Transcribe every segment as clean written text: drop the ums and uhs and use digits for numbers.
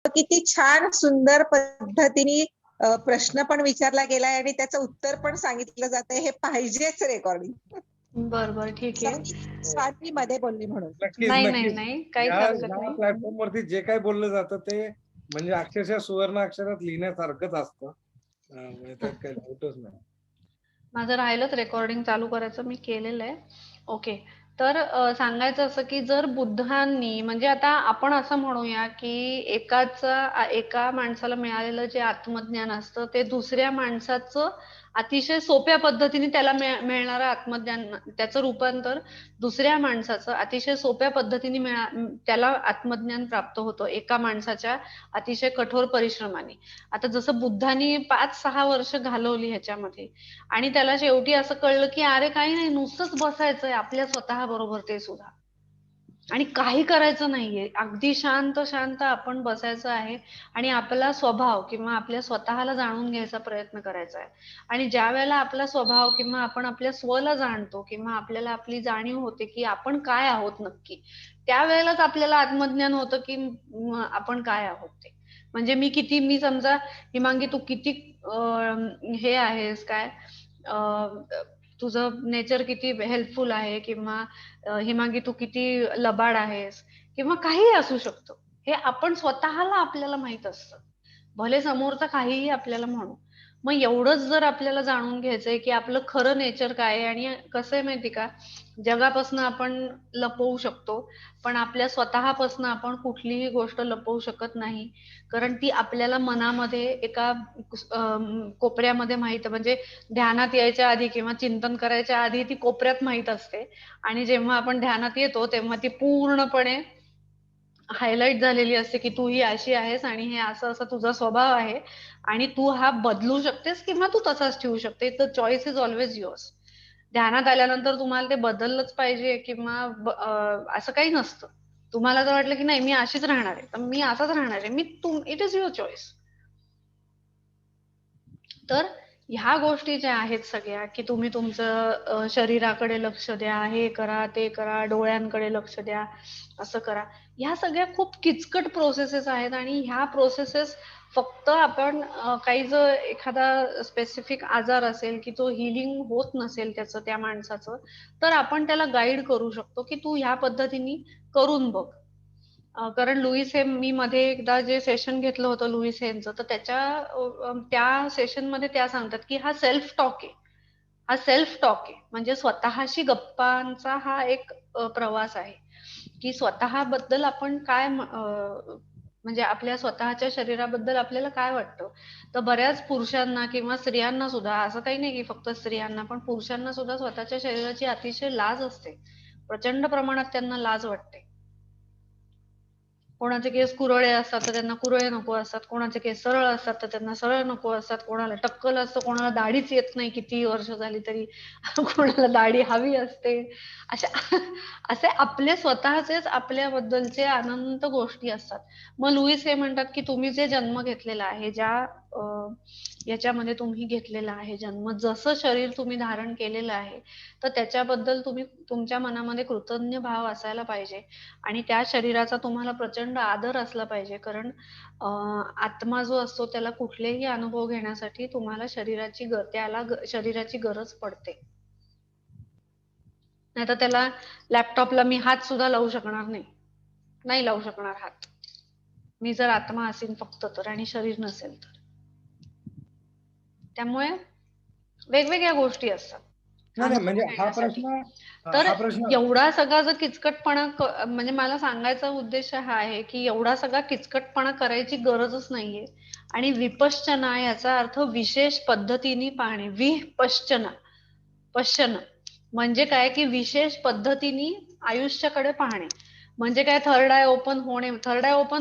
किती छान सुंदर पद्धतीने प्रश्न पण विचारला गेलाय आणि त्याचं उत्तर पण सांगितलं जातंय. हे पाहिजेच रेकॉर्डिंग. बरं ठीक आहे. स्वाती मध्ये बोलली म्हणून. नक्कीच नाही नक्कीच. नाही काहीच हरकत नाही. प्लॅटफॉर्म वरती जे काही बोललं जातं ते म्हणजे अक्षरशः सुवर्ण अक्षरात लिहिण्यासारखंच असतं. त्यात काही डाऊटच नाही. माझं राहिलंच रेकॉर्डिंग चालू करायचं, मी केलेलं आहे. ओके. तर सांगायचं असं की जर बुद्धांनी म्हणजे आता आपण असं म्हणूया की एका माणसाला मिळालेलं जे आत्मज्ञान असतं ते दुसऱ्या माणसाचं अतिशय सोप्या पद्धतीने त्याला मिळणारं आत्मज्ञान, त्याचं रूपांतर दुसऱ्या माणसाचं अतिशय सोप्या पद्धतीने त्याला आत्मज्ञान प्राप्त होतं एका माणसाच्या अतिशय कठोर परिश्रमाने. आता जसं बुद्धांनी 5-6 वर्ष घालवली ह्याच्यामध्ये आणि त्याला शेवटी असं कळलं की अरे काही नाही, नुसतंच बसायचंय आपल्या स्वतः बरोबर, ते सुद्धा आणि काही करायचं नाहीये, अगदी शांत शांत आपण बसायचं आहे आणि आपला स्वभाव किंवा आपल्या स्वतःला जाणून घ्यायचा प्रयत्न करायचा आहे. आणि ज्या वेळेला आपला स्वभाव किंवा आपण आपल्या स्वला जाणतो किंवा आपल्याला आपली जाणीव होते की आपण काय आहोत नक्की, त्यावेळेलाच आपल्याला आत्मज्ञान होतं की आपण काय आहोत ते. म्हणजे मी समजा हिमांगी तू किती हे आहेस काय, तुझं नेचर किती हेल्पफुल आहे किंवा हिमांगी तू किती लबाड आहेस किंवा काहीही असू शकतं, हे आपण स्वतःला आपल्याला माहित असतं, भले समोरचा काहीही आपल्याला म्हणू. मग एवढंच जर आपल्याला जाणून घ्यायचंय की आपलं खरं नेचर काय आहे. आणि कसं आहे माहिती का, जगापासून आपण लपवू शकतो पण आपल्या स्वतःपासून आपण कुठलीही गोष्ट लपवू शकत नाही, कारण ती आपल्याला मनामध्ये एका कोपऱ्यामध्ये माहित, म्हणजे ध्यानात यायच्या आधी किंवा चिंतन करायच्या आधी ती कोपऱ्यात माहित असते आणि जेव्हा आपण ध्यानात येतो तेव्हा ती पूर्णपणे हायलाइट झालेली असते की तू ही अशी आहेस आणि हे असं असं तुझा स्वभाव आहे आणि तू हा बदलू शकतेस किंवा तू तसाच ठेवू शकते. The choice is always yours. ध्यानात आल्यानंतर तुम्हाला ते बदललंच पाहिजे किंवा असं काही नसतं. तुम्हाला जर वाटलं की नाही मी अशीच राहणार आहे तर मी असाच राहणार आहे, इट इज युअर चॉईस. तर ह्या गोष्टी ज्या आहेत सगळ्या की तुम्ही तुमचं शरीराकडे लक्ष द्या, हे करा ते करा, डोळ्यांकडे लक्ष द्या, असं करा, ह्या सगळ्या खूप किचकट प्रोसेसेस आहेत. आणि ह्या प्रोसेसेस फक्त आपण काही जर एखादा स्पेसिफिक आजार असेल की तो हिलिंग होत नसेल त्याचं त्या माणसाचं, तर आपण त्याला गाईड करू शकतो की तू ह्या पद्धतीने करून बघ. कारण लुईस हेन, मी मध्ये एकदा जे सेशन घेतलं होतं लुईस हेनचं, तर त्या सेशन मध्ये त्या सांगतात की हा सेल्फ टॉक आहे, हा सेल्फ टॉक आहे, म्हणजे स्वतःशी गप्पांचा हा एक प्रवास आहे की स्वतःबद्दल आपण काय म्हणजे आपल्या स्वतःच्या शरीराबद्दल आपल्याला काय वाटतं. तर बऱ्याच पुरुषांना किंवा स्त्रियांना सुद्धा, असं काही नाही की फक्त स्त्रियांना, पण पुरुषांना सुद्धा स्वतःच्या शरीराची अतिशय लाज असते, प्रचंड प्रमाणात त्यांना लाज वाटते. कोणाचे केस कुरळे असतात तर त्यांना कुरळे नको असतात, कोणाचे केस सरळ असतात तर त्यांना सरळ नको असतात, कोणाला टक्कल असतं, कोणाला दाढीच येत नाही किती वर्ष झाली तरी, कोणाला दाढी हवी असते. असे आपले स्वतःचेच आपल्याबद्दलचे अनंत गोष्टी असतात. मग लुईस हे म्हणतात की तुम्ही जे जन्म घेतलेला आहे, ज्या याच्यामध्ये तुम्ही घेतलेला आहे जन्म, जसं शरीर तुम्ही धारण केलेलं आहे, तर त्याच्याबद्दल तुम्ही तुमच्या मनामध्ये कृतज्ञ भाव असायला पाहिजे आणि त्या शरीराचा तुम्हाला प्रचंड आदर असला पाहिजे. कारण आत्मा जो असतो त्याला कुठलेही अनुभव घेण्यासाठी तुम्हाला शरीराची गरज पडते. नाही तर त्याला लॅपटॉपला मी हात सुद्धा लावू शकणार नाही लावू शकणार हात, मी जर आत्मा असेल फक्त तर, आणि शरीर नसेल तर. त्यामुळे वेगवेगळ्या गोष्टी असतात म्हणजे हा घेण्यासाठी. तर प्रश्न एवढा सगळा जर किचकटपणा म्हणजे मला सांगायचा उद्देश हा आहे की एवढा सगळा किचकटपणा करायची गरजच नाहीये. आणि विपश्चना याचा अर्थ विशेष पद्धतीने पाहणे. पश्चन म्हणजे काय की विशेष पद्धतीने आयुष्याकडे पाहणे. म्हणजे काय, थर्ड आय ओपन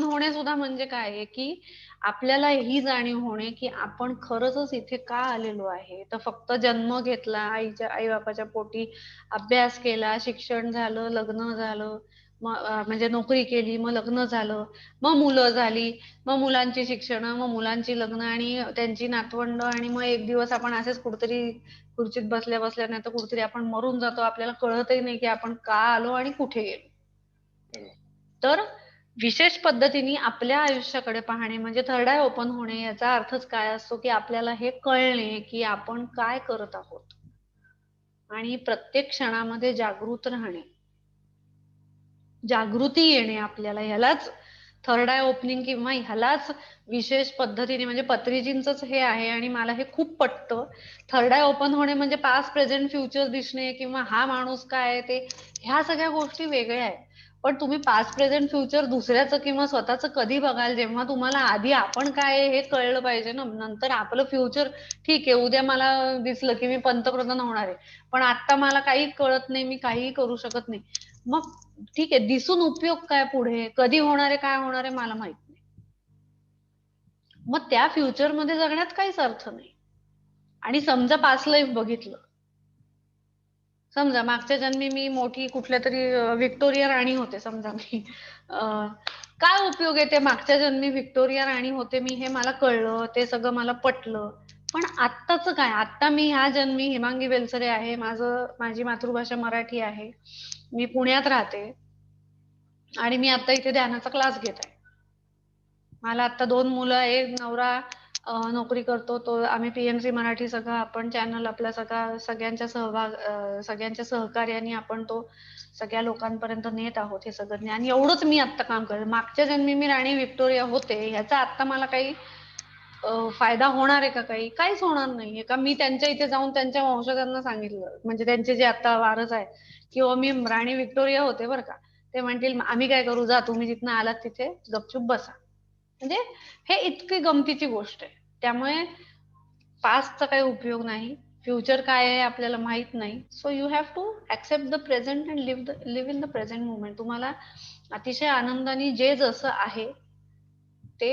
होणे सुद्धा म्हणजे काय आहे की आपल्याला ही जाणीव होणे की आपण खरंच इथे का आलेलो आहे. तर फक्त जन्म घेतला, आई बापाच्या पोटी अभ्यास केला, शिक्षण झालं, लग्न झालं, म्हणजे नोकरी केली, मग लग्न झालं, मग मुलं झाली, मग मुलांची शिक्षण, मग मुलांची लग्न आणि त्यांची नातवंड, आणि मग एक दिवस आपण असेच कुठेतरी खुर्चीत बसल्या बसल्या नाही तर कुठेतरी आपण मरून जातो. आपल्याला कळतही नाही की आपण का आलो आणि कुठे गेलो. तर विशेष पद्धतीने आपल्या आयुष्याकडे पाहणे म्हणजे थर्ड आय ओपन होणे, याचा अर्थच काय असतो की आपल्याला हे कळणे की आपण काय करत आहोत आणि प्रत्येक क्षणामध्ये जागृत राहणे, जागृती येणे आपल्याला, ह्यालाच थर्ड आय ओपनिंग किंवा ह्यालाच विशेष पद्धतीने म्हणजे पत्रीजींचंच हे आहे. आणि मला हे खूप पटतं. थर्ड आय ओपन होणे म्हणजे पास्ट प्रेझेंट फ्युचर दिसणे किंवा हा माणूस काय आहे ते, ह्या सगळ्या गोष्टी वेगळ्या आहेत. पण तुम्ही पास्ट प्रेझेंट फ्युचर दुसऱ्याचं किंवा स्वतःचं कधी बघाल, जेव्हा तुम्हाला आधी आपण काय आहे हे कळलं पाहिजे ना. नंतर आपलं फ्युचर ठीक आहे, उद्या मला दिसलं की मी पंतप्रधान होणार आहे, पण आता मला काही कळत नाही, मी काहीही करू शकत नाही, मग ठीक आहे, दिसून उपयोग काय? पुढे कधी होणार आहे, काय होणार आहे मला माहित नाही, मग त्या फ्युचर मध्ये जगण्यात काहीच अर्थ नाही. आणि समजा पास्ट लाईफ बघितलं, समजा मागच्या जन्मी मी मोठी कुठल्या तरी व्हिक्टोरिया राणी होते समजा मी, काय उपयोग आहे ते मागच्या जन्मी व्हिक्टोरिया राणी होते मी, हे मला कळलं, ते सगळं मला पटलं, पण आत्ताच काय? आता मी ह्या जन्मी हेमांगी बेलसरे आहे, माझी मातृभाषा मराठी आहे, मी पुण्यात राहते आणि मी आता इथे ध्यानाचा क्लास घेत आहे. मला आता 2 मुलं, एक नवरा नोकरी करतो, तो आम्ही पीएमसी मराठी सगळं आपण चॅनल आपला सगळ्यांच्या सगळ्यांच्या सहकार्याने आपण तो सगळ्या लोकांपर्यंत नेत आहोत हे सगळं ज्ञान. एवढंच मी आता काम करते. मागच्या जन्मी मी राणी व्हिक्टोरिया होते, ह्याचा आता मला काही फायदा होणार आहे का? काहीच होणार नाहीये का? मी त्यांच्या इथे जाऊन त्यांच्या वंशजांना सांगितलं, म्हणजे त्यांचे जे आता वारस आहे, किंवा मी राणी व्हिक्टोरिया होते बरं का, ते म्हणतील आम्ही काय करू, जा तुम्ही जिथनं आलात तिथे गपचूप बसा. म्हणजे हे इतकी गमतीची गोष्ट आहे. त्यामुळे पास्टचा काही उपयोग नाही, फ्युचर काय आहे आपल्याला माहित नाही. So you have to accept the present and live in the present moment. तुम्हाला अतिशय आनंदाने जे जसं आहे ते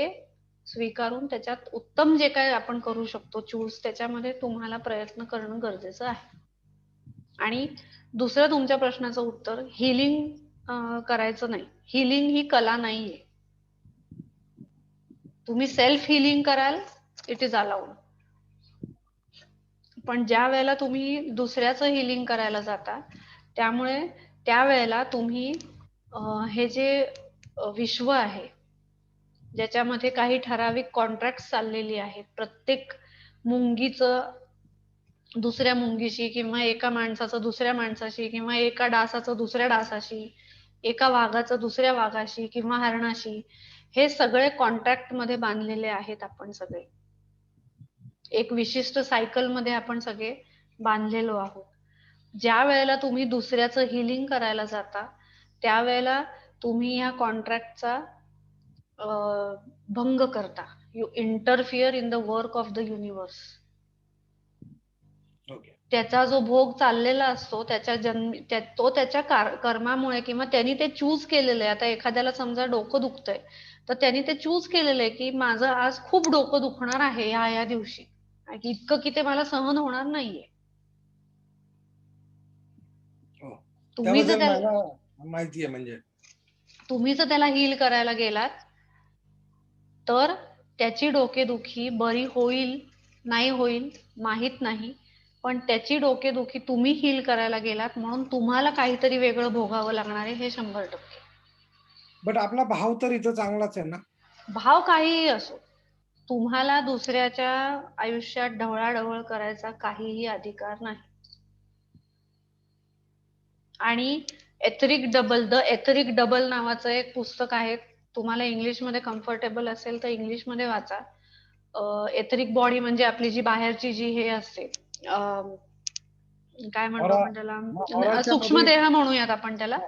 स्वीकारून त्याच्यात उत्तम जे काय आपण करू शकतो चूज, त्याच्यामध्ये तुम्हाला प्रयत्न करणं गरजेचं आहे. आणि दुसरं तुमच्या प्रश्नाचं उत्तर, हिलिंग करायचं नाही. हिलिंग ही कला नाहीये. तुम्ही सेल्फ हिलिंग कराल, इट इज अलाउड. पण ज्या वेळेला तुम्ही दुसऱ्याचं हिलिंग करायला जाता, त्यामुळे त्यावेळेला तुम्ही हे जे विश्व आहे, ज्याच्यामध्ये काही ठराविक कॉन्ट्रॅक्ट चाललेली आहेत, प्रत्येक मुंगीचं दुसऱ्या मुंगीशी, किंवा एका माणसाचं दुसऱ्या माणसाशी, किंवा एका डासाचं दुसऱ्या डासाशी, एका वाघाचं दुसऱ्या वाघाशी किंवा हरणाशी, हे सगळे कॉन्ट्रॅक्ट मध्ये बांधलेले आहेत आपण सगळे. एक विशिष्ट सायकल मध्ये आपण सगळे बांधलेलो आहोत. ज्या वेळेला तुम्ही दुसऱ्याचं हिलिंग करायला जाता, त्यावेळेला तुम्ही ह्या कॉन्ट्रॅक्टचा भंग करता. You interfere in the work of the universe. त्याचा जो भोग चाललेला असतो, तो त्याच्या कर्मामुळे, किंवा त्यांनी ते चूज केलेलं आहे. आता एखाद्याला समजा डोकं दुखतंय, तर त्यांनी ते चूज केलेलं आहे की माझं आज खूप डोकं दुखणार आहे या दिवशी, इतकं की ते मला सहन होणार नाहीये. तुम्ही जर माहितीये, म्हणजे तुम्ही जर त्याला हील करायला गेलात, तर त्याची डोकेदुखी बरी होईल नाही होईल माहित नाही, पण त्याची डोकेदुखी तुम्ही हील करायला गेलात म्हणून तुम्हाला काहीतरी वेगळं भोगावं लागणार आहे, हे 100%. बट आपला भाव तर इथं चांगलाच आहे ना. भाव काहीही असो, तुम्हाला दुसऱ्याच्या आयुष्यात ढवळाढवळ करायचा काहीही अधिकार नाही. आणि द एथरिक डबल नावाचं एक पुस्तक आहे, तुम्हाला इंग्लिशमध्ये कम्फर्टेबल असेल तर इंग्लिशमध्ये वाचा. एथरिक बॉडी म्हणजे आपली जी बाहेरची जी हे असते, काय म्हणतो आपण त्याला, सूक्ष्म देह म्हणूयात आपण त्याला,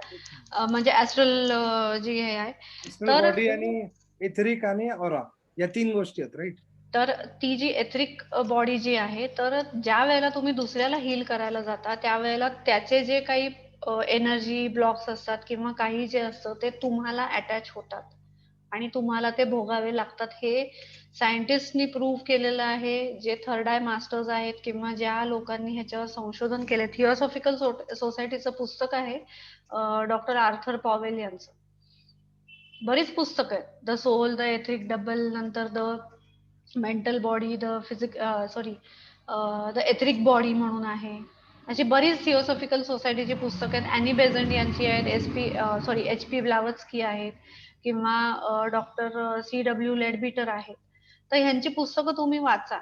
म्हणजे ऍस्ट्रल जी हे आहे, तर बॉडी आणि एथरिक आणि ऑरा या 3 गोष्टी आहेत, राईट. तर ती जी एथरिक बॉडी जी आहे, तर ज्या वेळेला तुम्ही दुसऱ्याला हील करायला जाता, त्यावेळेला त्याचे जे काही एनर्जी ब्लॉक्स असतात किंवा काही जे असतं ते तुम्हाला अटॅच होतात आणि तुम्हाला ते भोगावे लागतात. हे सायंटिस्टनी प्रूव्ह केलेलं आहे, जे थर्ड आय मास्टर्स आहेत किंवा ज्या लोकांनी ह्याच्यावर संशोधन केले. थिओसॉफिकल सोसायटीचं पुस्तक आहे, डॉक्टर आर्थर पॉवेल यांचं. बरीच पुस्तकं आहेत, the soul, the etheric double, नंतर the mental body, the etheric body म्हणून आहे. अशी बरीच थिओसॉफिकल सोसायटीची पुस्तकं आहेत. ॲनी बेझंट यांची आहेत, HP ब्लावत्स्की आहेत. किंवा डॉक्टर CW लेडबीटर आहेत. तर ह्यांची पुस्तकं तुम्ही वाचा.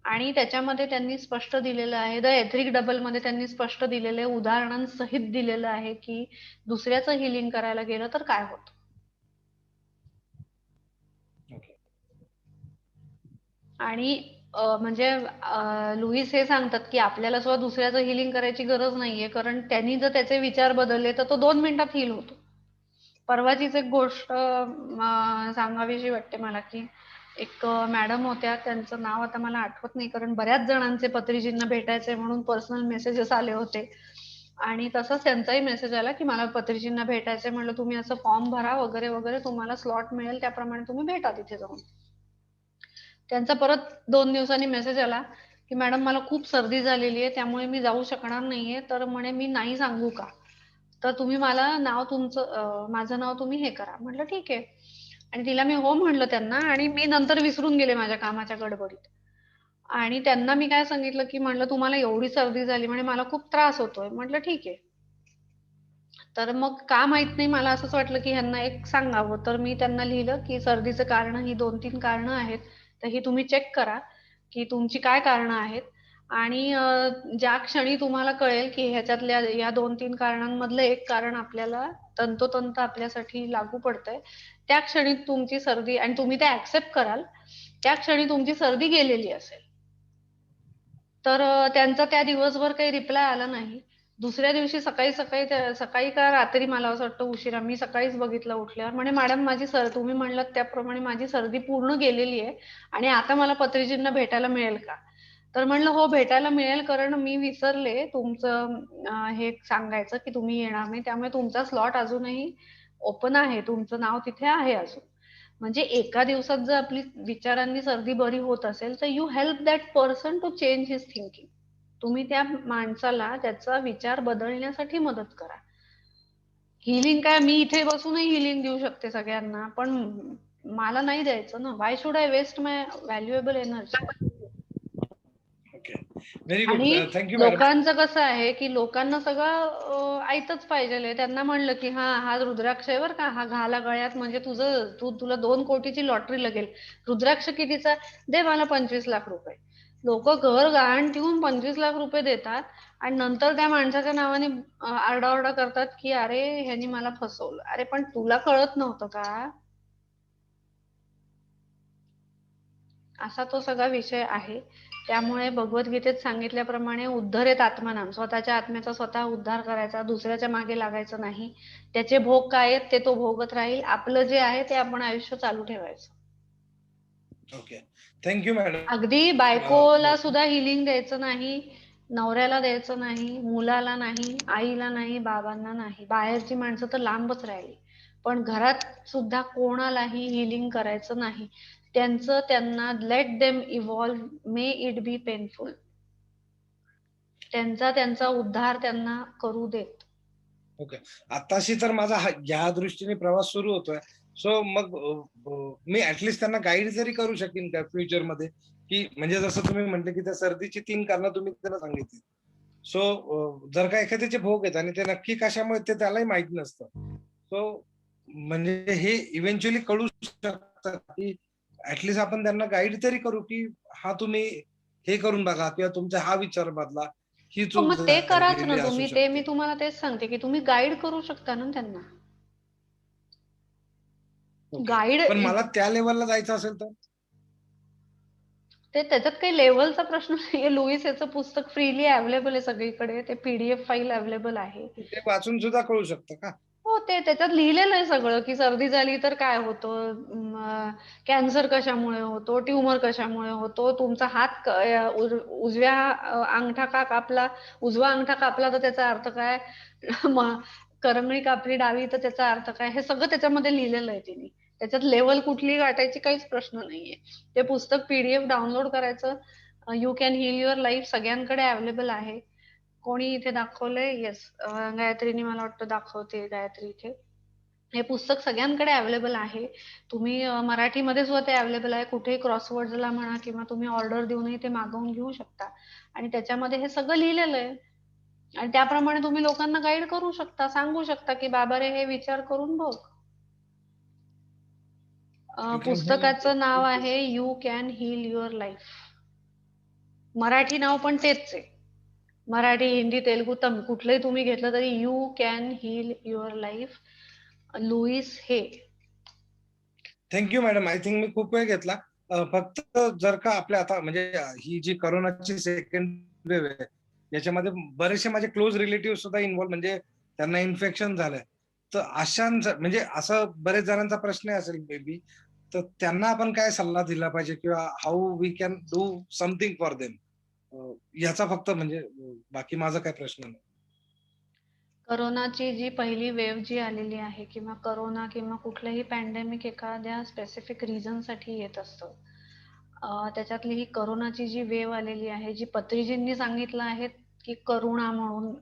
आणि त्याच्यामध्ये त्यांनी स्पष्ट दिलेलं आहे, द एथिक डबल मध्ये त्यांनी स्पष्ट दिलेलं आहे, उदाहरणांसहित दिलेलं आहे की दुसऱ्याचं हिलिंग करायला गेलं तर काय होतं. आणि म्हणजे लुईस हे सांगतात की आपल्याला सुद्धा दुसऱ्याचं हिलिंग करायची गरज नाहीये, कारण त्यांनी जर त्याचे विचार बदलले तर तो 2 मिनिटात हील होतो. परवाचीच एक गोष्ट सांगावीशी वाटते मला की एक मॅडम होत्या, त्यांचं नाव आता मला आठवत नाही, कारण बऱ्याच जणांचे पत्रीजींना भेटायचे म्हणून पर्सनल मेसेजेस आले होते. आणि तसंच त्यांचाही मेसेज आला की मला पत्रीजींना भेटायचंय. म्हणलं तुम्ही असं फॉर्म भरा वगैरे वगैरे, तुम्हाला स्लॉट मिळेल त्याप्रमाणे तुम्ही भेटा तिथे जाऊन. त्यांचा परत 2 दिवसांनी मेसेज आला की मॅडम मला खूप सर्दी झालेली आहे, त्यामुळे मी जाऊ शकणार नाहीये. तर म्हणे मी नाही सांगू का, तर तुम्ही मला नाव तुमचं माझं नाव तुम्ही हे करा. म्हटलं ठीक आहे. आणि तिला मी हो म्हणलं त्यांना, आणि मी नंतर विसरून गेले माझ्या कामाच्या गडबडीत. आणि त्यांना मी काय सांगितलं की म्हणलं तुम्हाला एवढी सर्दी झाली, म्हणे मला खूप त्रास होतोय. म्हटलं ठीक आहे. तर मग का माहित नाही, मला असंच वाटलं की ह्यांना एक सांगावं. तर मी त्यांना लिहिलं की सर्दीचं कारण ही 2-3 कारणं आहेत, तर ही तुम्ही चेक करा की तुमची काय कारणं आहेत. आणि ज्या क्षणी तुम्हाला कळेल की ह्याच्यातल्या या 2-3 कारणांमधलं एक कारण आपल्याला तंतोतंत आपल्यासाठी लागू पडतंय, त्या क्षणी तुमची सर्दी, आणि तुम्ही ते ऍक्सेप्ट कराल, त्या क्षणी तुमची सर्दी गेलेली असेल. तर त्यांचा त्या दिवसभर काही रिप्लाय आला नाही. दुसऱ्या दिवशी सकाळी का रात्री, मला असं वाटतं उशिरा, मी सकाळीच बघितलं उठल्यावर, म्हणे मॅडम माझी तुम्ही म्हणलात त्याप्रमाणे माझी सर्दी पूर्ण गेलेली आहे आणि आता मला पत्रीजींना भेटायला मिळेल का? तर म्हणलं हो भेटायला मिळेल, कारण मी विसरले तुमचं हे सांगायचं की तुम्ही येणार नाही, त्यामुळे तुमचा स्लॉट अजूनही ओपन आहे, तुमचं नाव तिथे आहे अजून. म्हणजे एका दिवसात जर आपली विचारांनी सर्दी बरी होत असेल, तर you help that person to change his thinking. तुम्ही त्या माणसाला त्याचा विचार बदलण्यासाठी मदत करा. हिलिंग काय, मी इथे बसूनही हिलिंग देऊ शकते सगळ्यांना, पण मला नाही द्यायचं ना. Why should I waste my valuable energy. Very good. आणि थँक्यू मॅडम. लोकांचं कसं आहे की लोकांना सगळं ऐकतच पाहिजे. त्यांना म्हणलं की हा रुद्राक्ष आहे बरं का, हा घाला गळ्यात, म्हणजे तुला 2 कोटीची लॉटरी लागेल. रुद्राक्ष कितीचा? दे मला 25 लाख रुपये. लोक घर गहाण ठेवून 25 लाख रुपये देतात आणि नंतर त्या माणसाच्या नावाने आरडाओरडा करतात की अरे ह्यांनी मला फसवलं. अरे पण तुला कळत नव्हतं का? असा तो सगळा विषय आहे. त्यामुळे भगवद्गीतेत सांगितल्याप्रमाणे उद्धरेत आत्मानाम, स्वतःच्या आत्म्याचा स्वतः उद्धार करायचा, दुसऱ्याच्या मागे लागायचं नाही. त्याचे भोग काय आहेत ते तो भोगत राहील. आपलं जे आहे ते आपण आयुष्य चालू ठेवायचं. Okay, thank you madam. अगदी बायकोला सुद्धा हिलिंग द्यायचं नाही, नवऱ्याला द्यायचं नाही, मुलाला नाही, आईला नाही, बाबांना नाही. बाहेरची माणसं तर लांबच राहिली, पण घरात सुद्धा कोणालाही हिलिंग करायचं नाही. त्यांचं त्यांना let them evolve, may it be painful. त्यांचा उद्धार त्यांना करू देत. ओके, आताशी तर माझा या दृष्टीने प्रवास सुरू होतोय. सो मग मी ऍटलिस्ट त्यांना गाईड जरी करू शकेन का फ्युचर मध्ये, की म्हणजे जसं तुम्ही म्हटले की त्या सर्दीची 3 कारणं तुम्ही त्यांना सांगितली. सो जर का एखाद्याचे भोग आहेत आणि ते नक्की कशामुळे ते त्यालाही माहित नसतं, सो म्हणजे हे इव्हेंच्युअली कळू शकतं की ऍटलिस्ट आपण त्यांना गाईड तरी करू की हा तुम्ही हे करून बघा किंवा तुमचा हा विचार बदला, ही हो, चूक मग ते कराच ना झालेली असू तुम्ही. ते मी शकते. तुम्हाला तेच सांगते की तुम्ही गाईड करू शकता ना त्यांना. ओके, गाईड पण मला त्या लेवलला जायचं असेल तर ते त्याच्यात काही लेवलचा प्रश्न नाहीये. लुईस याचं पुस्तक फ्रीली अवेलेबल आहे सगळीकडे. ते PDF फाईल अवेलेबल आहे. ते वाचून सुद्धा कळू शकतं का? हो, ते त्याच्यात लिहिलेलं आहे सगळं की सर्दी झाली तर काय होतं, कॅन्सर कशामुळे होतो, ट्यूमर कशामुळे होतो, तुमचा हात उजव्या अंगठा का कापला, उजवा अंगठा कापला तर त्याचा अर्थ काय, करंगळी कापली डावी तर त्याचा अर्थ काय, हे सगळं त्याच्यामध्ये लिहिलेलं आहे तिने. त्याच्यात लेवल कुठली गाठायची काहीच प्रश्न नाहीये. ते पुस्तक PDF डाउनलोड करायचं. You can heal your life सगळ्यांकडे अवेलेबल आहे. कोणी इथे दाखवलंय? येस, गायत्रीने मला वाटतं दाखवते, गायत्री इथे. हे पुस्तक सगळ्यांकडे अवेलेबल आहे. तुम्ही मराठीमध्ये सुद्धा ते अवेलेबल आहे. कुठेही क्रॉसवर्ड्सला म्हणा किंवा तुम्ही ऑर्डर देऊनही ते मागवून घेऊ शकता. आणि त्याच्यामध्ये हे सगळं लिहिलेलं आहे आणि त्याप्रमाणे तुम्ही लोकांना गाईड करू शकता, सांगू शकता की बाबा रे हे विचार करून बघ. You can पुस्तकाचं नाव heal. आहे you can heal your life. Marathi नाव पण तेच आहे. मराठी, हिंदी, तेलुगू, तमिळ कुठलंही तुम्ही घेतलं तरी you can heal your life, Louise Hay. Thank you madam. I think मी खूप वेळ घेतला. फक्त जर का आपल्या आता म्हणजे ही जी करोनाची सेकंड वेव्ह आहे याच्यामध्ये बरेचसे माझे क्लोज रिलेटिव्ह सुद्धा इन्व्हॉल्व, म्हणजे त्यांना इन्फेक्शन झालंय. तर अशांचं म्हणजे असं बरेच जणांचा प्रश्न असेल बेबी, तर त्यांना आपण काय सल्ला दिला पाहिजे किंवा how we can do something for them, याचा फक्त म्हणजे बाकी माझा काय प्रश्न नाही. करोनाची जी पहिली वेव्ह जी आलेली आहे किंवा करोना किंवा कुठलंही पॅन्डेमिक एखाद्या स्पेसिफिक रिझनसाठी येत असतं. त्याच्यातली ही करोनाची जी वेव्ह आलेली आहे, जी पत्रीजींनी सांगितलं आहे की करुणा म्हणून,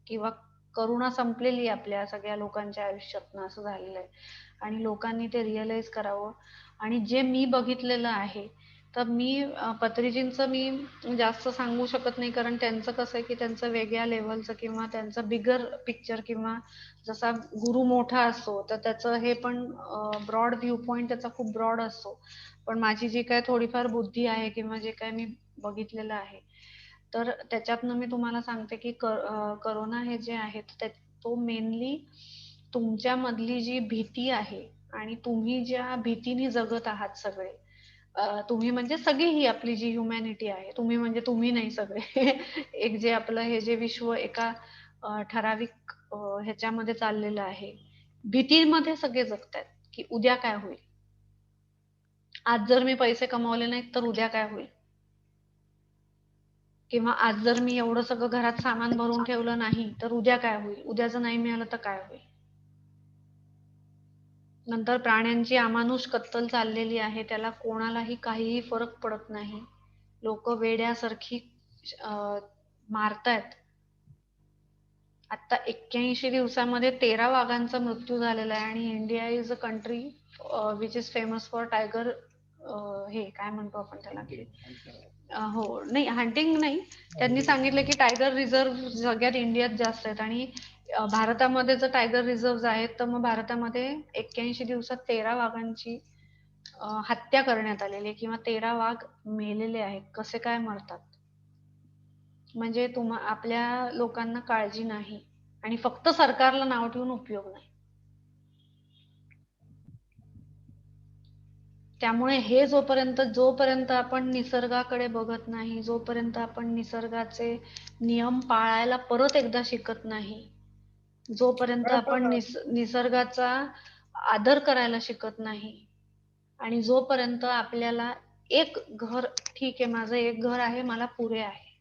किंवा करुणा संपलेली आहे आपल्या सगळ्या लोकांच्या आयुष्यातनं, असं झालेलं आहे. आणि लोकांनी ते रिअलाइज करावं. आणि जे मी बघितलेलं आहे, तर मी पत्रीजींचं मी जास्त सांगू शकत नाही, कारण त्यांचं कसं आहे की त्यांचं वेगळ्या लेव्हलचं किंवा त्यांचं बिगर पिक्चर, किंवा जसा गुरु मोठा असतो तर त्याचं हे पण ब्रॉड व्ह्यू पॉइंट त्याचा खूप ब्रॉड असतो. पण माझी जी काय थोडीफार बुद्धी आहे किंवा जे काय मी बघितलेलं आहे, तर त्याच्यातनं मी तुम्हाला सांगते की करोना हे जे आहे तो मेनली तुमच्यामधली जी भीती आहे आणि तुम्ही ज्या भीतीने जगत आहात सगळे, तुम्ही म्हणजे सगळी ही आपली जी ह्युमॅनिटी आहे, तुम्ही म्हणजे तुम्ही नाही सगळे एक जे आपलं हे जे विश्व एका ठराविक ह्याच्यामध्ये चाललेलं आहे, भीतीमध्ये सगळे जगतायत की उद्या काय होईल, आज जर मी पैसे कमावले नाहीत तर उद्या काय होईल, किंवा आज जर मी एवढं सगळं घरात सामान भरून ठेवलं नाही तर उद्या काय होईल, उद्याचं नाही मिळालं तर काय होईल. नंतर प्राण्यांची अमानुष कत्तल चाललेली आहे, त्याला कोणालाही काहीही फरक पडत नाही. लोक वेड्यासारखी मारतायत. आता 81 दिवसामध्ये 13 वाघांचा मृत्यू झालेला आहे. आणि India is a country which is famous for tiger, हे काय म्हणतो आपण त्याला, हो नाही हंटिंग नाही, त्यांनी सांगितलं की टायगर रिझर्व सगळ्यात इंडियात जास्त आहेत. आणि भारतामध्ये जर टायगर रिझर्व आहेत तर मग भारतामध्ये 81 दिवसात 13 वाघांची हत्या करण्यात आलेली आहे, किंवा 13 वाघ मेलेले आहेत. कसे काय मरतात, म्हणजे आपल्या लोकांना काळजी नाही आणि फक्त सरकारला नाव ठेवून उपयोग नाही. त्यामुळे हे जोपर्यंत आपण निसर्गाकडे बघत नाही, जोपर्यंत आपण निसर्गाचे नियम पाळायला परत एकदा शिकत नाही, जोपर्यंत आपण निसर्गाचा आदर करायला शिकत नाही, आणि जोपर्यंत आपल्याला एक घर, ठीक आहे माझं एक घर आहे, मला पुरे आहे,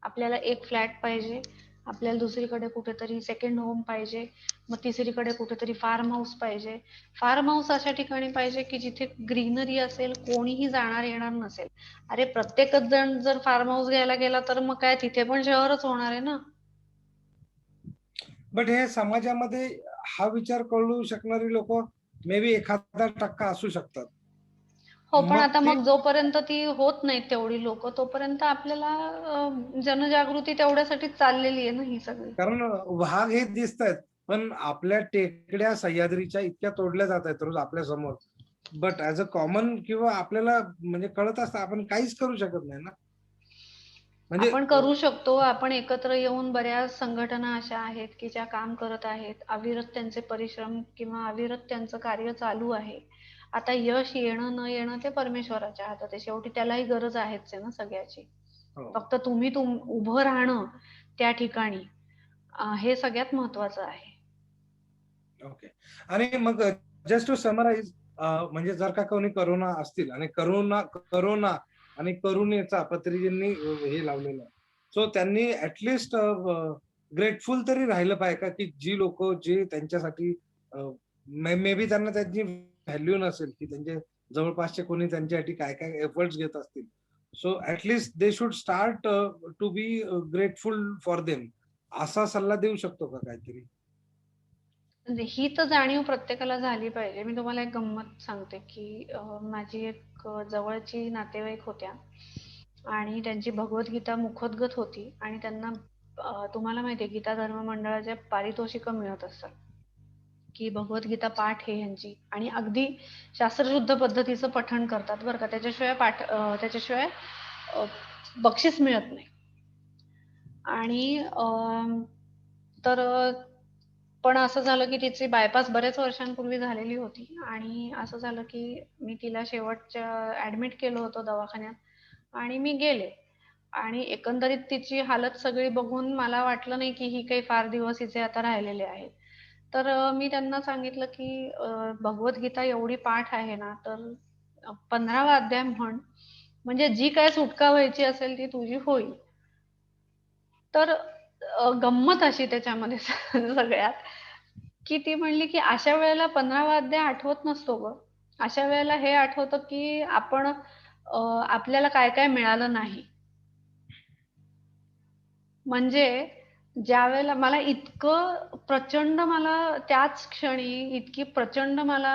आपल्याला एक फ्लॅट पाहिजे, आपल्याला दुसरीकडे कुठेतरी सेकंड होम पाहिजे, मग तिसरीकडे कुठेतरी फार्म हाऊस पाहिजे. फार्म हाऊस अशा ठिकाणी पाहिजे की जिथे ग्रीनरी असेल, कोणीही जाणार येणार नसेल. अरे प्रत्येकच जण जर फार्म हाऊस घ्यायला गेला तर मग काय तिथे पण शहरच होणार आहे ना. बट हे समाजामध्ये हा विचार कळू शकणारी लोक मे बी 1% असू शकतात. हो, पण आता ते मग जोपर्यंत ती होत नाहीत तेवढी लोक, तोपर्यंत आपल्याला जनजागृती तेवढ्यासाठीच चाललेली आहे ना ही सगळी. कारण वाघ हे दिसत आहेत, पण आपल्या टेकड्या सह्याद्रीच्या इतक्या तोडल्या जात आहेत रोज आपल्या समोर. बट ऍज अ कॉमन किंवा आपल्याला म्हणजे कळत असतं आपण काहीच करू शकत नाही ना. म्हणजे आपण करू शकतो. आपण एकत्र येऊन बऱ्याच संघटना अशा आहेत की ज्या काम करत आहेत, अविरत त्यांचे परिश्रम किंवा अविरत त्यांचं कार्य चालू आहे. आता यश येणं न येणं ते परमेश्वराच्या हातात आहे. शेवटी त्यालाही गरज आहेच आहे ना सगळ्याची. हो. फक्त तुम्ही उभं राहणं त्या ठिकाणी, हे सगळ्यात महत्वाचं आहे. ओके. आणि मग जस्ट टू समराइज, म्हणजे जर का कोणी करोना असतील आणि करोना आणि करुणेचा पत्रिजींनी हे लावलेलं आहे, सो त्यांनी ऍटलिस्ट ग्रेटफुल तरी राहिलं पाहिजे का, की जी लोक जे त्यांच्यासाठी मे बी त्यांना त्यांची व्हॅल्यू नसेल, की त्यांचे जवळपासचे कोणी त्यांच्यासाठी काय काय एफर्ट्स घेत असतील, so at least they should start to be grateful for them, असा सल्ला देऊ शकतो का काहीतरी? म्हणजे ही तर जाणीव प्रत्येकाला झाली पाहिजे. मी तुम्हाला एक गंमत सांगते की माझी एक जवळची नातेवाईक होत्या आणि त्यांची भगवद्गीता मुखोद्गत होती, आणि त्यांना तुम्हाला माहितीये गीता धर्म मंडळाचे पारितोषिक मिळत असतात. की भगवद्गीता पाठ आहे यांची, आणि अगदी शास्त्रशुद्ध पद्धतीचं पठण करतात बरं का. त्याच्याशिवाय बक्षीस मिळत नाही. आणि तर पण असं झालं की तिची बायपास बऱ्याच वर्षांपूर्वी झालेली होती, आणि असं झालं की मी तिला शेवटच्या ऍडमिट केलं होतं दवाखान्यात, आणि मी गेले, आणि एकंदरीत तिची हालत सगळी बघून मला वाटलं नाही की ही काही फार दिवस हिचे आता राहिलेले आहेत. तर मी त्यांना सांगितलं की भगवद्गीता एवढी पाठ आहे ना, तर 15वा अध्याय म्हण, म्हणजे जी काय सुटका व्हायची असेल ती तुझी होईल. तर गंमत अशी त्याच्यामध्ये सगळ्यात, की ती म्हणली की अशा वेळेला 15वा अध्याय आठवत नसतो ग, अशा वेळेला हे आठवतं की आपण आपल्याला काय काय मिळालं नाही. म्हणजे ज्या वेळेला मला इतकं प्रचंड, मला त्याच क्षणी इतकी प्रचंड मला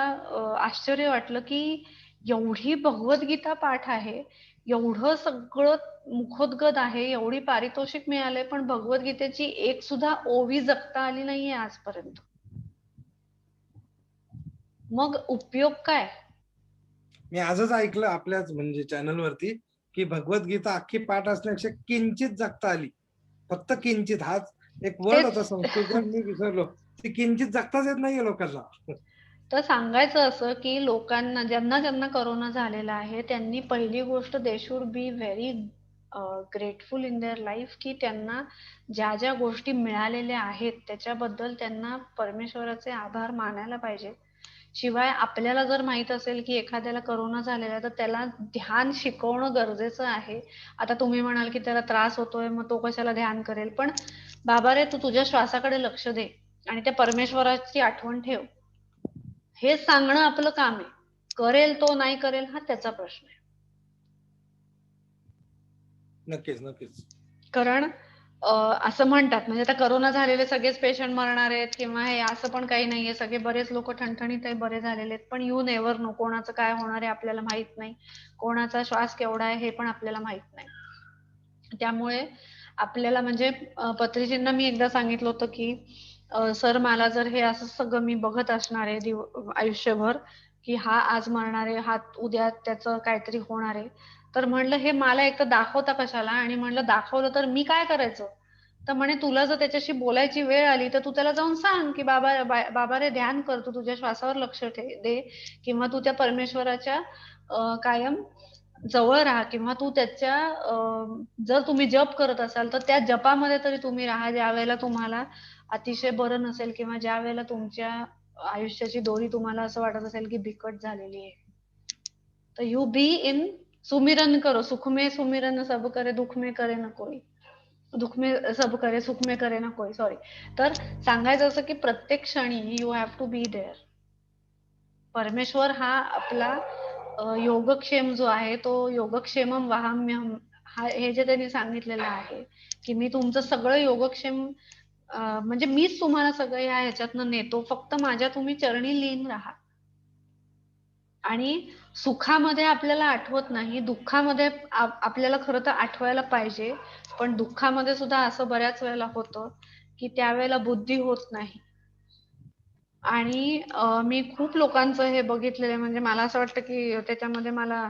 आश्चर्य वाटलं की एवढी भगवद्गीता पाठ आहे, एवढं सगळं मुखोद्गत आहे, एवढी पारितोषिक मिळाले, पण भगवद्गीतेची एक सुद्धा ओवी जपता आली नाहीये आजपर्यंत. मग उपयोग काय? मी आजच ऐकलं आपल्याच म्हणजे चॅनलवरती की भगवद्गीता अख्खी पाठ असण्यापेक्षा किंचित जगता आली. फक्त किंचित, हाच एक वर्ड होता तेच. संस्कृतला, मी विसरलो. ती किंचित जगताच येत नाहीये लोकांना. तर सांगायचं असं की लोकांना, ज्यांना ज्यांना करोना झालेला आहे, त्यांनी पहिली गोष्ट they should be very grateful in their life, की त्यांना ज्या ज्या गोष्टी मिळालेल्या आहेत त्याच्याबद्दल त्यांना परमेश्वराचे आभार मानायला पाहिजे. शिवाय आपल्याला जर माहित असेल की एखाद्याला करोना झालेला आहे, तर त्याला ध्यान शिकवणं गरजेचं आहे. आता तुम्ही म्हणाल की त्याला त्रास होतोय, मग तो कशाला ध्यान करेल, पण बाबा रे, तू तुझ्या श्वासाकडे लक्ष दे आणि त्या परमेश्वराची आठवण ठेव, हे सांगणं आपलं काम आहे. करेल तो नाही करेल हा त्याचा प्रश्न आहे. नक्कीच नक्कीच. कारण असं म्हणतात, म्हणजे आता करोना झालेले सगळेच पेशंट मरणार आहेत किंवा हे असं पण काही नाहीये, सगळे बरेच लोक ठणठणीत बरे झालेले आहेत, पण यू नेव्हर नो, कोणाचं काय होणार आहे आपल्याला माहित नाही, कोणाचा श्वास केवढा आहे हे पण आपल्याला माहित नाही. त्यामुळे आपल्याला म्हणजे पत्रीजींना मी एकदा सांगितलं होतं की सर, मला जर हे असं सगळं मी बघत असणार आहे आयुष्यभर, की हा आज मरणार आहे, हा उद्या त्याचं काहीतरी होणार आहे, तर म्हणलं हे मला एक तर दाखवता कशाला, आणि म्हणलं दाखवलं तर मी काय करायचं. तर म्हणे तुला जर त्याच्याशी बोलायची वेळ आली तर तू त्याला जाऊन सांग की बाबा रे, ध्यान कर, तू तुझ्या श्वासावर लक्ष दे, किंवा तू त्या परमेश्वराच्या कायम जवळ राहा, किंवा तू त्याच्या जर तुम्ही जप करत असाल तर त्या जपामध्ये तरी तुम्ही राहा, ज्या वेळेला तुम्हाला अतिशय बरं नसेल, किंवा ज्या वेळेला तुमच्या आयुष्याची दोरी तुम्हाला असं वाटत असेल की बिकट झालेली आहे. तर यू बी इन सुमिरन करो, सुख में सुमिरन सब करे, दुःख में करे ना कोई, दुःख में सब करे, सुख में करे ना कोई, सॉरी. तर सांगायचं असं की प्रत्येक क्षणी you have to be there. परमेश्वर हा आपला योगक्षेम जो आहे तो योगक्षेमम वाहाम्यहम, हे जे त्यांनी सांगितलेलं आहे की मी तुमचं सगळं योगक्षेम, म्हणजे मीच तुम्हाला सगळं या ह्याच्यातनं नेतो, फक्त माझ्या तुम्ही चरणी लीन राहा. आणि सुखामध्ये आपल्याला आठवत नाही, दुःखामध्ये आपल्याला खरं तर आठवायला पाहिजे, पण दुःखामध्ये सुद्धा असं बऱ्याच वेळेला होतं की त्यावेळेला बुद्धी होत नाही. आणि मी खूप लोकांचं हे बघितलेलं आहे, म्हणजे मला असं वाटतं की त्याच्यामध्ये मला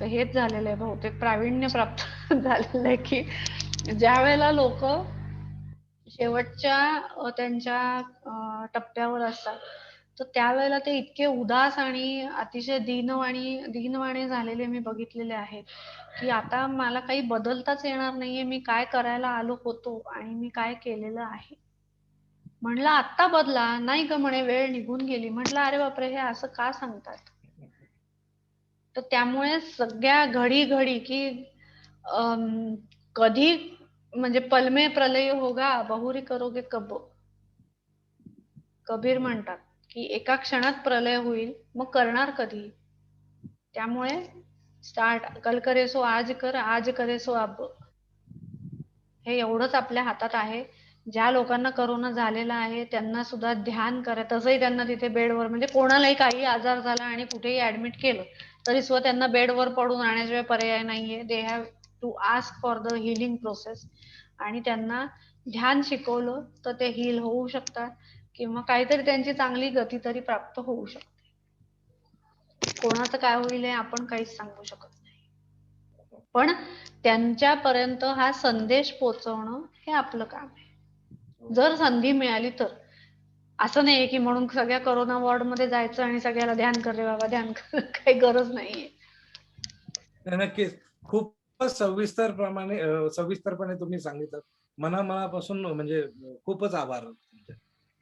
हेच झालेलं आहे, बहुतेक प्रावीण्य प्राप्त झालेलं आहे, की ज्या वेळेला लोक शेवटच्या त्यांच्या टप्प्यावर असतात, तर त्यावेळेला ते इतके उदास आणि अतिशय दीनवाणे झालेले मी बघितलेले आहेत, की आता मला काही बदलताच येणार नाहीये, मी काय करायला आलो होतो आणि मी काय केलेलं आहे. म्हणलं आत्ता बदला, नाही ग म्हणे वेळ निघून गेली. म्हटलं अरे बापरे, हे असं का सांगतात. तर त्यामुळे सगळ्या घडी घडी की कधी, म्हणजे पलमे प्रलय होगा बहुरी करोगे कब, कबीर म्हणतात की एका क्षणात प्रलय होईल, मग करणार कधी. त्यामुळे स्टार्ट, कल करे सो आज कर, आज करे सो अब, हे एवढंच आपल्या हातात आहे. ज्या लोकांना करोना झालेला आहे त्यांना सुद्धा ध्यान करा. तसंही त्यांना तिथे बेडवर, म्हणजे कोणालाही काही आजार झाला आणि कुठेही ऍडमिट केलं तरी सुद्धा त्यांना बेडवर पडून राहण्याशिवाय पर्याय नाहीये. They have to ask for the healing process, आणि त्यांना ध्यान शिकवलं तर ते हील होऊ शकतात, किंवा काहीतरी त्यांची चांगली गती तरी प्राप्त होऊ शकते. कोणाचं काय होईल हे आपण काहीच सांगू शकत नाही, पण त्यांच्यापर्यंत हा संदेश पोहोचवणं हे आपलं काम आहे. जर संधी मिळाली तर. असं नाहीये की म्हणून सगळ्या कोरोना वॉर्ड मध्ये जायचं आणि सगळ्याला ध्यान कर रे बाबा, ध्यान कर, काही गरज नाहीये. नक्कीच. खूपच सविस्तरपणे तुम्ही सांगितलं. मनापासून म्हणजे खूपच आभार तुमचे.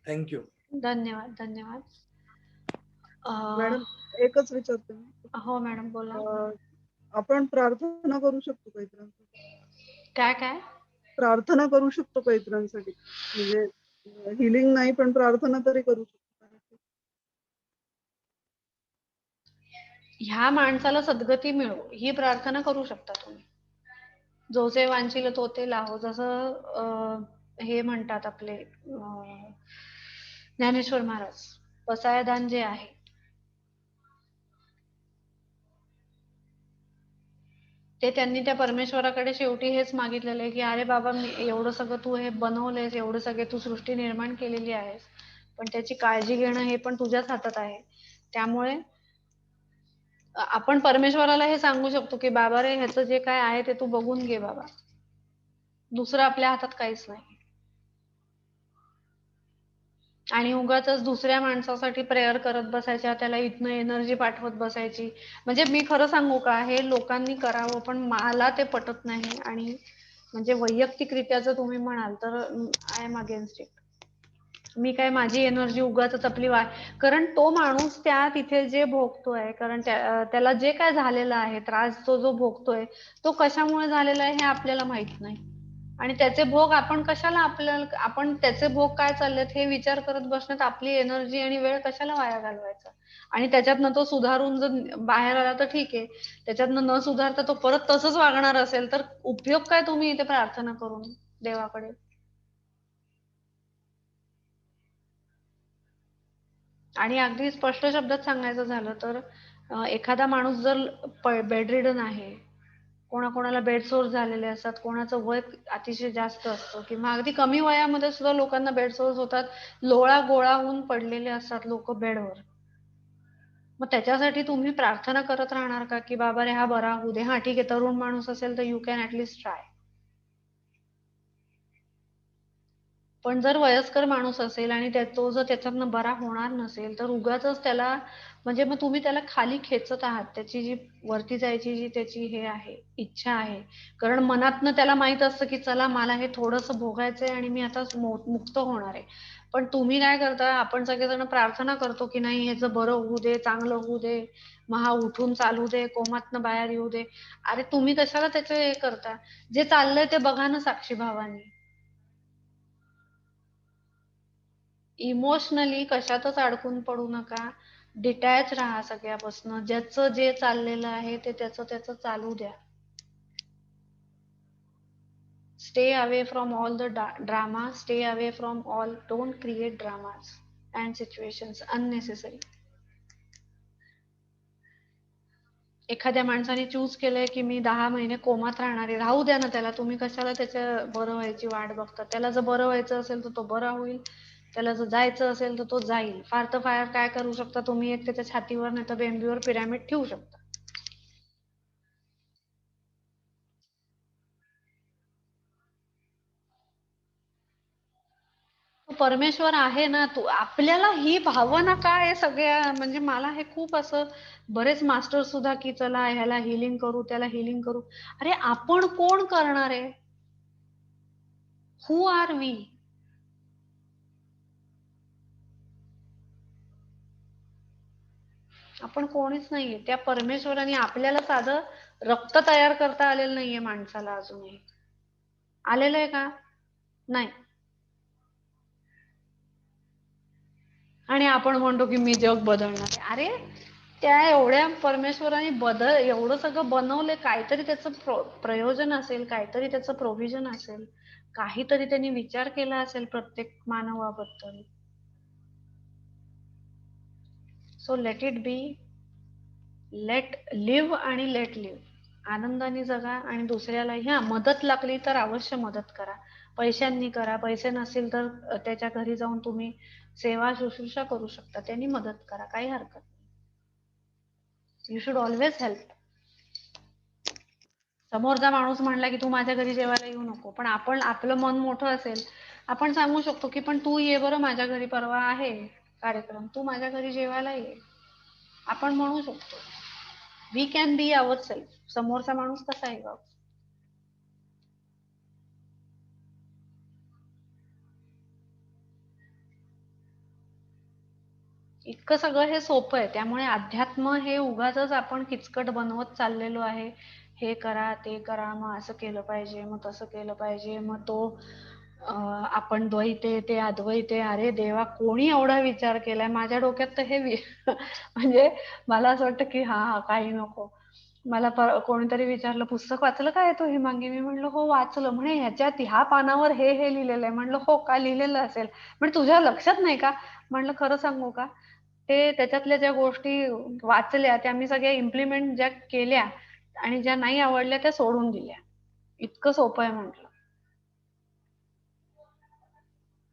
थँक्यू. धन्यवाद, धन्यवाद. मॅडम एकच विचारते मी. हो मॅडम बोला. आपण प्रार्थना करू शकतो का इतरांसाठी? काय? प्रार्थना करू शकतो का इतरांसाठी? म्हणजे हिलिंग नाही पण प्रार्थना तरी करू शकतो. ह्या माणसाला सद्गती मिळो ही प्रार्थना करू शकता तुम्ही. जो जे वांछील तो ते लाहो, जसं हे म्हणतात आपले ज्ञानेश्वर महाराज, पसायदान जे आहे ते त्यांनी त्या परमेश्वराकडे शेवटी हेच मागितलेलं आहे की अरे बाबा, मी एवढं सगळं तू हे बनवलंयस, एवढं सगळे तू सृष्टी निर्माण केलेली आहेस, पण त्याची काळजी घेणं हे पण तुझ्याच हातात आहे. त्यामुळे आपण परमेश्वराला हे सांगू शकतो की बाबा रे, ह्याचं जे काय आहे ते तू बघून घे बाबा, दुसरं आपल्या हातात काहीच नाही. आणि उगाचच दुसऱ्या माणसासाठी प्रेयर करत बसायच्या, त्याला इथनं एनर्जी पाठवत बसायची. म्हणजे मी खरं सांगू का, हे लोकांनी करावं पण मला ते पटत नाही. आणि म्हणजे वैयक्तिकरित्या जर तुम्ही म्हणाल तर आय एम अगेन्स्ट इट. मी काय माझी एनर्जी उगाचच आपली कारण तो माणूस त्या तिथे जे भोगतोय, कारण त्याला जे काय झालेलं आहे, त्रास तो जो भोगतोय तो कशामुळे झालेला आहे हे आपल्याला माहित नाही. आणि त्याचे भोग आपण कशाला, आपण त्याचे भोग काय चाललेत हे विचार करत बसण्यात आपली एनर्जी आणि वेळ कशाला वाया घालवायचा. आणि त्याच्यातनं तो सुधारून जर बाहेर आला तर ठीक आहे, त्याच्यातनं न सुधारता तो परत तसंच वागणार असेल तर उपयोग काय तुम्ही इथे प्रार्थना करून देवाकडे. आणि अगदी स्पष्ट शब्दात सांगायचं झालं तर एखादा माणूस जर बेडरिडन आहे, कोणाकोणाला बेडसोर झालेले असतात, कोणाचं वय अतिशय जास्त असतं किंवा अगदी कमी वयामध्ये सुद्धा लोकांना बेडसोर्स होतात, लोळा गोळा होऊन पडलेले असतात लोक बेडवर. मग त्याच्यासाठी तुम्ही प्रार्थना करत राहणार का की बाबा रे हा बरा होऊ दे. हा ठीक आहे, तरुण माणूस असेल तर यू कॅन ऍटलिस्ट ट्राय. पण जर वयस्कर माणूस असेल आणि तो जर त्याच्यातनं बरा होणार नसेल तर उगाचच त्याला, म्हणजे मग तुम्ही त्याला खाली खेचत आहात. त्याची जी वरती जायची जी त्याची हे आहे, इच्छा आहे, कारण मनातनं त्याला माहित असतं की चला मला हे थोडंसं भोगायचंय आणि मी आता मुक्त होणार आहे. पण तुम्ही काय करता, आपण सगळेजण प्रार्थना करतो की नाही ह्याचं बरं होऊ दे, चांगलं होऊ दे, मग हा उठून चालू दे, कोमातनं बाहेर येऊ दे. अरे तुम्ही कशाला त्याचं हे करता, जे चाललंय ते बघा ना साक्षी भावानी. इमोशनली कशातच अडकून पडू नका, डिटॅच राहा सगळ्यापासून. ज्याचं जे चाललेलं आहे ते त्याचं चालू द्या. Stay away from all the drama, stay away from all, don't create dramas and situations unnecessary. एखाद्या माणसाने चूज केलंय की मी 10 महिने कोमात राहणार आहे, राहू द्या ना त्याला. तुम्ही कशाला त्याच्या बरं व्हायची वाट बघता. त्याला जर बरं व्हायचं असेल तर तो बरा होईल, त्याला जर जायचं असेल तर तो जाईल. फार तर फार काय करू शकता तुम्ही, एक त्याच्या छातीवर नाही तर बेंबीवर पिरॅमिड ठेवू शकता. परमेश्वर आहे ना, तू आपल्याला ही भावना काय सगळ्या, म्हणजे मला हे खूप असं बरेच मास्टर सुद्धा की चला ह्याला हिलिंग करू, त्याला हिलिंग करू. अरे आपण कोण करणार आहे? हु आर वी? आपण कोणीच नाहीये. त्या परमेश्वराने आपल्याला साधं रक्त तयार करता आलेलं नाहीये माणसाला अजूनही. आलेलं आहे का? नाही. आणि आपण म्हणतो की मी जग बदलणार आहे. अरे त्या एवढ्या परमेश्वराने एवढं सगळं बनवलंय, काहीतरी त्याचं प्रयोजन असेल, काहीतरी त्याचं प्रोव्हिजन असेल, काहीतरी त्यांनी विचार केला असेल प्रत्येक मानवाबद्दल. So let it be, let live आणि लेट लिव्ह. आनंदाने जगा आणि दुसऱ्यालाही मदत लागली तर अवश्य मदत करा. पैशांनी करा, पैसे नसतील तर त्याच्या घरी जाऊन तुम्ही सेवा शुश्रूषा करू शकता, त्यांनी मदत करा, काही हरकत नाही. You should always help. समोरचा माणूस म्हणला की तू माझ्या घरी जेवायला येऊ नको, पण आपण आपलं मन मोठं असेल, आपण सांगू शकतो की पण तू ये बरं, माझ्या घरी परवा आहे कार्यक्रम, तू माझ्या घरी जेवायला ये, आपण म्हणू शकतो. We can be our self. समोरचा माणूस कसा आहे बघ. इतकं सगळं हे सोपं आहे. त्यामुळे अध्यात्म हे उगाचच आपण किचकट बनवत चाललेलो आहे. हे करा, ते करा, मग असं केलं पाहिजे, मग तसं केलं पाहिजे, मग तो आपण द्वैत आहे, ते अद्वैत आहे. अरे देवा, कोणी एवढा विचार केलाय? माझ्या डोक्यात तर हे म्हणजे मला असं वाटतं की हा काही नको. मला कोणीतरी विचारलं, पुस्तक वाचलं काय तू हिमांगी? मी म्हणलं हो वाचलं. म्हणे ह्याच्यात ह्या पानावर हे लिहिलेलं आहे. म्हणलं हो, काय लिहिलेलं असेल? म्हणजे तुझ्या लक्षात नाही का? म्हणलं खरं सांगू का, ते त्याच्यातल्या ज्या गोष्टी वाचल्या त्या मी सगळ्या इम्प्लिमेंट ज्या केल्या आणि ज्या नाही आवडल्या त्या सोडून दिल्या. इतकं सोपं आहे म्हटलं.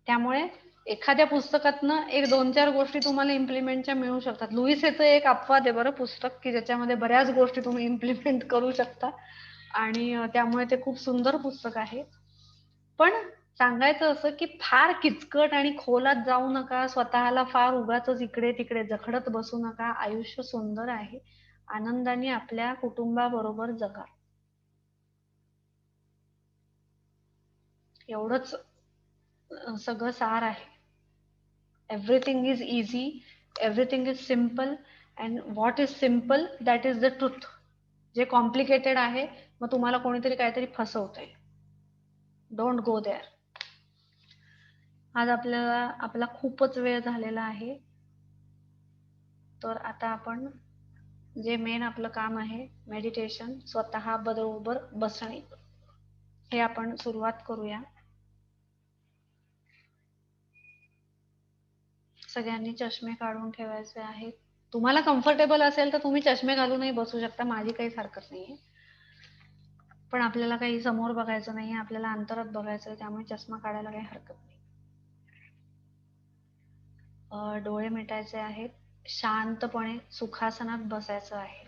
त्यामुळे एखाद्या पुस्तकातनं एक 2-4 गोष्टी तुम्हाला इम्प्लिमेंटच्या मिळू शकतात. लुईस हेचं एक अपवाद आहे बरं पुस्तक, की ज्याच्यामध्ये बऱ्याच गोष्टी तुम्ही इम्प्लिमेंट करू शकता आणि त्यामुळे ते खूप सुंदर पुस्तक आहे. पण सांगायचं असं की फार किचकट आणि खोलात जाऊ नका, स्वतःला फार उगाचच इकडे तिकडे जखडत बसू नका. आयुष्य सुंदर आहे, आनंदाने आपल्या कुटुंबाबरोबर जगा. एवढंच सगळं सार आहे. Everything is easy, everything is simple, and what is simple that is the truth. जे कॉम्प्लिकेटेड आहे, मग तुम्हाला कोणीतरी काहीतरी फसवतंय. Don't go there. आज आपला खूपच वेळ झालेला आहे, तर आता आपण जे मेन आपलं काम आहे, मेडिटेशन, स्वतः बरोबर बसणे, हे आपण सुरुवात करूया. सगळ्यांनी चष्मे काढून ठेवायचे आहेत. तुम्हाला कम्फर्टेबल असेल तर तुम्ही चष्मे घालूनही बसू शकता, माझी काहीच हरकत नाहीये. पण आपल्याला काही समोर बघायचं नाहीये, आपल्याला अंतरात बघायचंय, त्यामुळे चष्मा काढायला काही हरकत नाही. डोळे मिटायचे आहेत, शांतपणे सुखासनात बसायचं आहे.